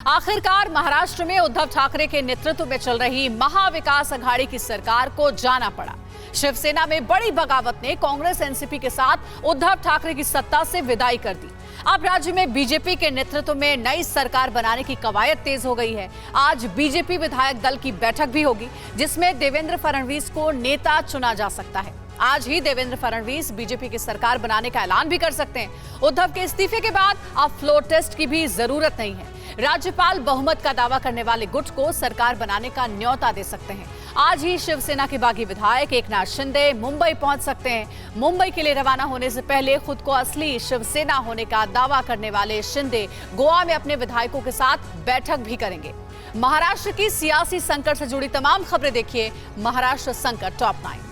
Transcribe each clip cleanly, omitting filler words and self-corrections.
आखिरकार महाराष्ट्र में उद्धव ठाकरे के नेतृत्व में चल रही महाविकास अघाड़ी की सरकार को जाना पड़ा। शिवसेना में बड़ी बगावत ने कांग्रेस एनसीपी के साथ उद्धव ठाकरे की सत्ता से विदाई कर दी। अब राज्य में बीजेपी के नेतृत्व में नई सरकार बनाने की कवायद तेज हो गई है। आज बीजेपी विधायक दल की बैठक भी होगी, जिसमें देवेंद्र फडणवीस को नेता चुना जा सकता है। आज ही देवेंद्र फडणवीस बीजेपी की सरकार बनाने का ऐलान भी कर सकते हैं। उद्धव के इस्तीफे के बाद अब फ्लोर टेस्ट की भी जरूरत नहीं है। राज्यपाल बहुमत का दावा करने वाले गुट को सरकार बनाने का न्योता दे सकते हैं। आज ही शिवसेना के बागी विधायक एकनाथ शिंदे मुंबई पहुंच सकते हैं। मुंबई के लिए रवाना होने से पहले खुद को असली शिवसेना होने का दावा करने वाले शिंदे गोवा में अपने विधायकों के साथ बैठक भी करेंगे। महाराष्ट्र की सियासी संकट से जुड़ी तमाम खबरें देखिए महाराष्ट्र संकट टॉप 9 में।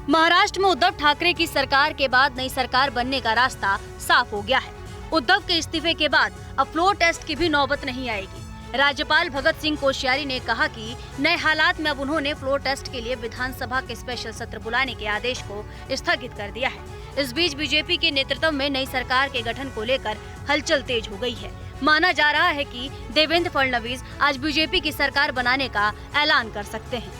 महाराष्ट्र में उद्धव ठाकरे की सरकार के बाद नई सरकार बनने का रास्ता साफ हो गया है। उद्धव के इस्तीफे के बाद अब फ्लोर टेस्ट की भी नौबत नहीं आएगी। राज्यपाल भगत सिंह कोश्यारी ने कहा कि नए हालात में अब उन्होंने फ्लोर टेस्ट के लिए विधानसभा के स्पेशल सत्र बुलाने के आदेश को स्थगित कर दिया है। इस बीच बीजेपी के नेतृत्व में नई सरकार के गठन को लेकर हलचल तेज हो गई है। माना जा रहा है कि देवेंद्र फडणवीस आज बीजेपी की सरकार बनाने का ऐलान कर सकते हैं।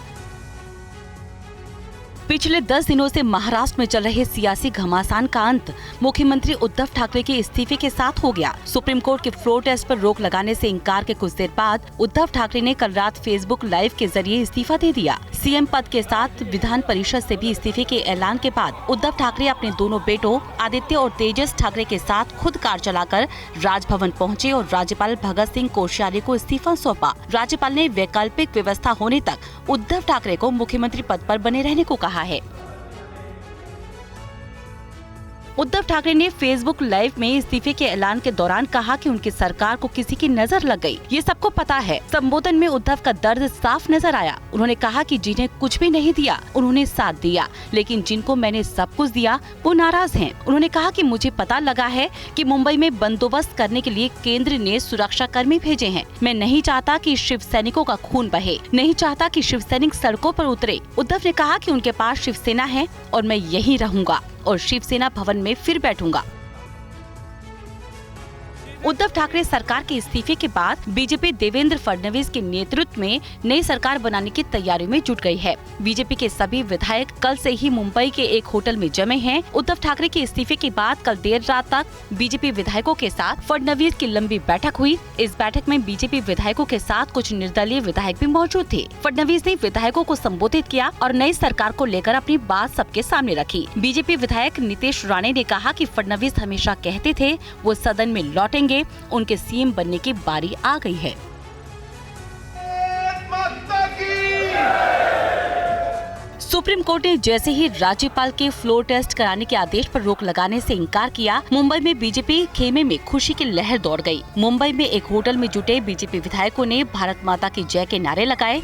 पिछले 10 दिनों से महाराष्ट्र में चल रहे सियासी घमासान का अंत मुख्यमंत्री उद्धव ठाकरे के इस्तीफे के साथ हो गया। सुप्रीम कोर्ट के फ्लोर टेस्ट पर रोक लगाने से इनकार के कुछ देर बाद उद्धव ठाकरे ने कल रात फेसबुक लाइव के जरिए इस्तीफा दे दिया। सीएम पद के साथ विधान परिषद से भी इस्तीफे के ऐलान के बाद उद्धव ठाकरे अपने दोनों बेटों आदित्य और तेजस ठाकरे के साथ खुद कार चलाकर राजभवन पहुंचे और राज्यपाल भगत सिंह कोश्यारी को इस्तीफा सौंपा। राज्यपाल ने वैकल्पिक व्यवस्था होने तक उद्धव ठाकरे को मुख्यमंत्री पद पर बने रहने को कहा है। उद्धव ठाकरे ने फेसबुक लाइव में इस्तीफे के ऐलान के दौरान कहा कि उनकी सरकार को किसी की नजर लग गई, ये सबको पता है। संबोधन में उद्धव का दर्द साफ नजर आया। उन्होंने कहा कि जिन्हें कुछ भी नहीं दिया उन्होंने साथ दिया, लेकिन जिनको मैंने सब कुछ दिया वो नाराज हैं। उन्होंने कहा कि मुझे पता लगा है कि मुंबई में बंदोबस्त करने के लिए केंद्र ने सुरक्षा कर्मी भेजे हैं। मैं नहीं चाहता कि शिव सैनिकों का खून बहे, नहीं चाहता कि शिव सैनिक सड़कों पर उतरे। उद्धव ने कहा कि उनके पास शिवसेना है और मैं यहीं रहूंगा और शिवसेना भवन में फिर बैठूंगा। उद्धव ठाकरे सरकार के इस्तीफे के बाद बीजेपी देवेंद्र फडणवीस के नेतृत्व में नई सरकार बनाने की तैयारी में जुट गई है। बीजेपी के सभी विधायक कल से ही मुंबई के एक होटल में जमे हैं। उद्धव ठाकरे के इस्तीफे के बाद कल देर रात तक बीजेपी विधायकों के साथ फडणवीस की लंबी बैठक हुई। इस बैठक में बीजेपी विधायकों के साथ कुछ निर्दलीय विधायक भी मौजूद थे। फडणवीस ने विधायकों को संबोधित किया और नई सरकार को लेकर अपनी बात सबके सामने रखी। बीजेपी विधायक नीतीश राणे ने कहा कि फडणवीस हमेशा कहते थे वो सदन में लौटेंगे, उनके सीएम बनने की बारी आ गई है। सुप्रीम कोर्ट ने जैसे ही राज्यपाल के फ्लोर टेस्ट कराने के आदेश पर रोक लगाने से इनकार किया, मुंबई में बीजेपी खेमे में खुशी की लहर दौड़ गई। मुंबई में एक होटल में जुटे बीजेपी विधायकों ने भारत माता की जय के नारे लगाए।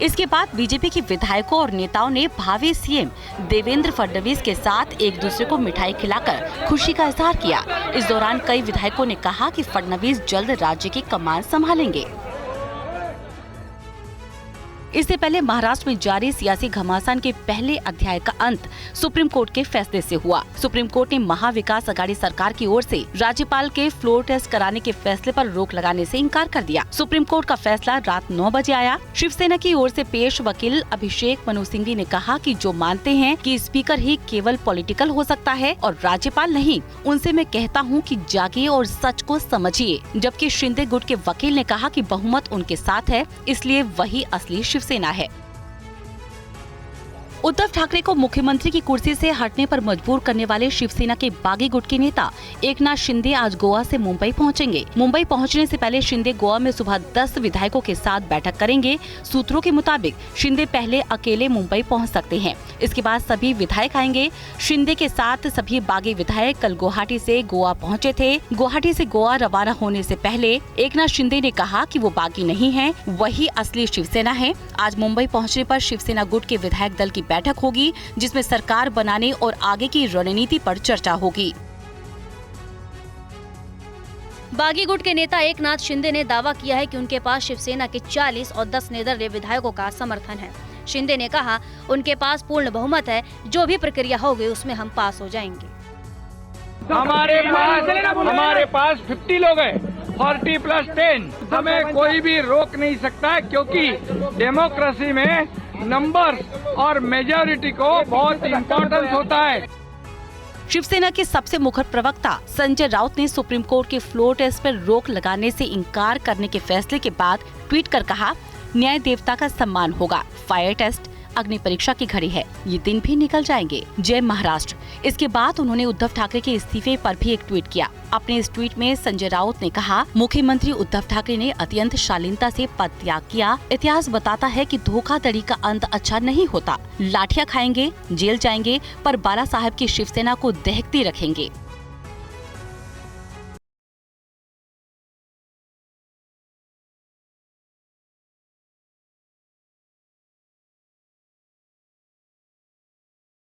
इसके बाद बीजेपी के विधायकों और नेताओं ने भावी सीएम देवेंद्र फडणवीस के साथ एक दूसरे को मिठाई खिलाकर खुशी का इजहार किया। इस दौरान कई विधायकों ने कहा कि फडणवीस जल्द राज्य की कमान संभालेंगे। इससे पहले महाराष्ट्र में जारी सियासी घमासान के पहले अध्याय का अंत सुप्रीम कोर्ट के फैसले से हुआ। सुप्रीम कोर्ट ने महाविकास अघाड़ी सरकार की ओर से राज्यपाल के फ्लोर टेस्ट कराने के फैसले पर रोक लगाने से इनकार कर दिया। सुप्रीम कोर्ट का फैसला रात 9 बजे आया। शिवसेना की ओर से पेश वकील अभिषेक मनु सिंघवी ने कहा कि जो मानते हैं कि स्पीकर ही केवल पॉलिटिकल हो सकता है और राज्यपाल नहीं, उनसे मैं कहता हूं कि जागिए और सच को समझिए। जबकि शिंदे गुट के वकील ने कहा कि बहुमत उनके साथ है, इसलिए वही असली शिवसेना है। उद्धव ठाकरे को मुख्यमंत्री की कुर्सी से हटने पर मजबूर करने वाले शिवसेना के बागी गुट के नेता एकनाथ शिंदे आज गोवा से मुंबई पहुंचेंगे। मुंबई पहुंचने से पहले शिंदे गोवा में सुबह 10 विधायकों के साथ बैठक करेंगे। सूत्रों के मुताबिक शिंदे पहले अकेले मुंबई पहुंच सकते हैं, इसके बाद सभी विधायक आएंगे। शिंदे के साथ सभी बागी विधायक कल गुवाहाटी से गोवा पहुंचे थे। गुवाहाटी से गोवा रवाना होने से पहले एकनाथ शिंदे ने कहा कि वो बागी नहीं है, वही असली शिवसेना है। आज मुंबई पहुंचने पर शिवसेना गुट के विधायक दल की बैठक होगी, जिसमें सरकार बनाने और आगे की रणनीति पर चर्चा होगी। बागी गुट के नेता एकनाथ शिंदे ने दावा किया है कि उनके पास शिवसेना के 40 और 10 निर्दलीय विधायकों का समर्थन है। शिंदे ने कहा उनके पास पूर्ण बहुमत है, जो भी प्रक्रिया होगी उसमें हम पास हो जाएंगे। हमारे पास 50 लोग हैं, 40 + 10, हमें कोई भी रोक नहीं सकता है, क्योंकि डेमोक्रेसी में नंबर्स और मेजॉरिटी को बहुत इम्पोर्टेंस होता है। शिवसेना के सबसे मुखर प्रवक्ता संजय राउत ने सुप्रीम कोर्ट के फ्लोर टेस्ट पर रोक लगाने से इनकार करने के फैसले के बाद ट्वीट कर कहा, न्याय देवता का सम्मान होगा, फायर टेस्ट अग्नि परीक्षा की घड़ी है, ये दिन भी निकल जाएंगे, जय महाराष्ट्र। इसके बाद उन्होंने उद्धव ठाकरे के इस्तीफे पर भी एक ट्वीट किया। अपने इस ट्वीट में संजय राउत ने कहा, मुख्यमंत्री उद्धव ठाकरे ने अत्यंत शालीनता से पद त्याग किया। इतिहास बताता है कि धोखाधड़ी का अंत अच्छा नहीं होता। लाठियां खाएंगे, जेल जाएंगे, पर बाला साहब की शिवसेना को दहकती रखेंगे।